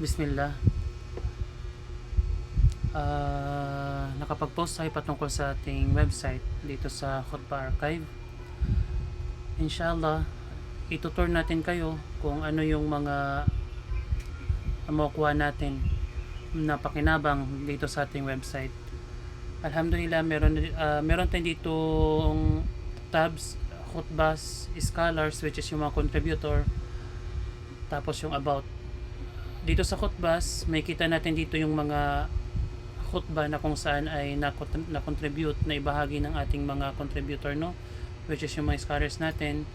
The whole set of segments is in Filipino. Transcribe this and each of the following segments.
Bismillah. Nakapag-post tayo patungkol sa ating website dito sa Khutbah Archive. Inshallah, itutur natin kayo kung ano yung mga makukuha natin na pakinabang dito sa ating website. Alhamdulillah, meron tayong dito tabs, khutbahs, scholars, which is yung mga contributor, tapos yung about. Dito sa khutbahs, may kita natin dito yung mga khutbah na kung saan ay na-contribute, na ibahagi ng ating mga contributor, no? Which is yung mga scholars natin.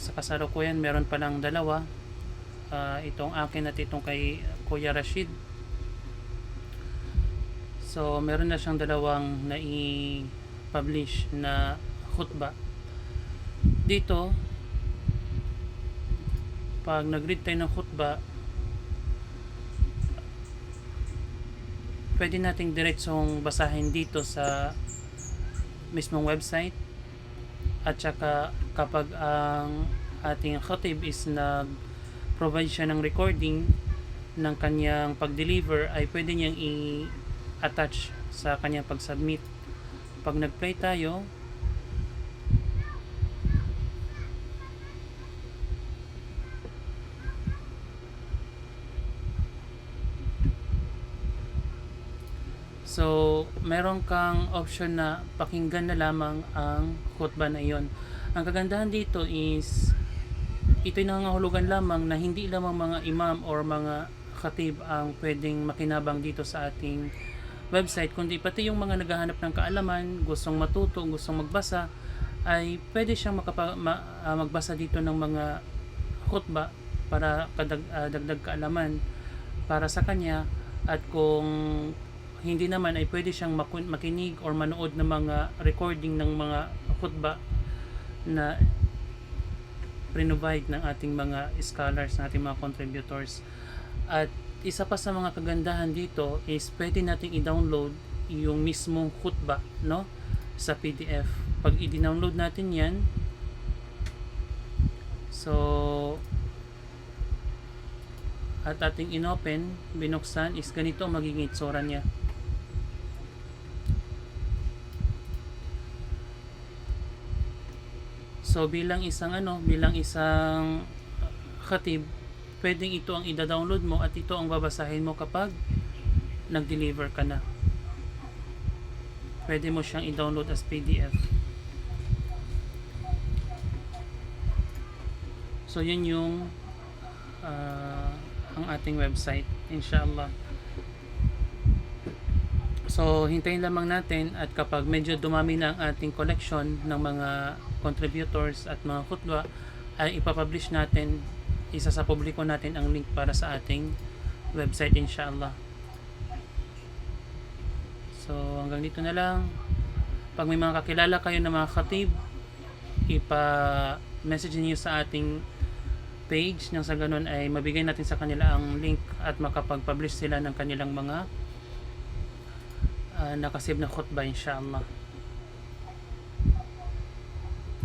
Sa kasalukuyan, meron pa lang dalawa. Itong akin at itong kay Kuya Rashid. So, meron na siyang dalawang na-publish na khutbah. Dito, pag nag-read tayo ng khutbah, pwede nating diretsong basahin dito sa mismong website. At saka kapag ang ating khatib is nag-provide siya ng recording ng kanyang pag-deliver, ay pwede niyang i-attach sa kanyang pag-submit. Pag nag-play tayo, so meron kang option na pakinggan na lamang ang khutbah na iyon. Ang kagandahan dito is ito'y nangangahulugan lamang na hindi lamang mga imam or mga khatib ang pwedeng makinabang dito sa ating website, kundi pati yung mga naghahanap ng kaalaman, gustong matuto, gustong magbasa, ay pwede siyang magbasa dito ng mga khutbah para dagdag kaalaman para sa kanya. At kung hindi naman, ay pwede siyang makinig or manood ng mga recording ng mga khutbah na provide ng ating mga scholars, ng ating mga contributors. At isa pa sa mga kagandahan dito is pwede nating i-download yung mismong khutbah, no, sa PDF. Pag i-download natin yan, so at ating inopen, binuksan, is ganito ang magiging itsura niya. So bilang isang khatib, pwedeng ito ang i-download mo at ito ang babasahin mo kapag nag-deliver ka na. Pwede mo siyang i-download as PDF. So yun yung ang ating website, inshallah. So hintayin lamang natin, at kapag medyo dumami na ang ating collection ng mga contributors at mga khutbah, ay ipapublish natin, isa sa publiko natin ang link para sa ating website, inshallah. So hanggang dito na lang. Pag may mga kakilala kayo na mga khatib, ipa-message niyo sa ating page, nang sa ganun ay mabigay natin sa kanila ang link at makapag-publish sila ng kanilang mga nakasave na khutbah, inshallah.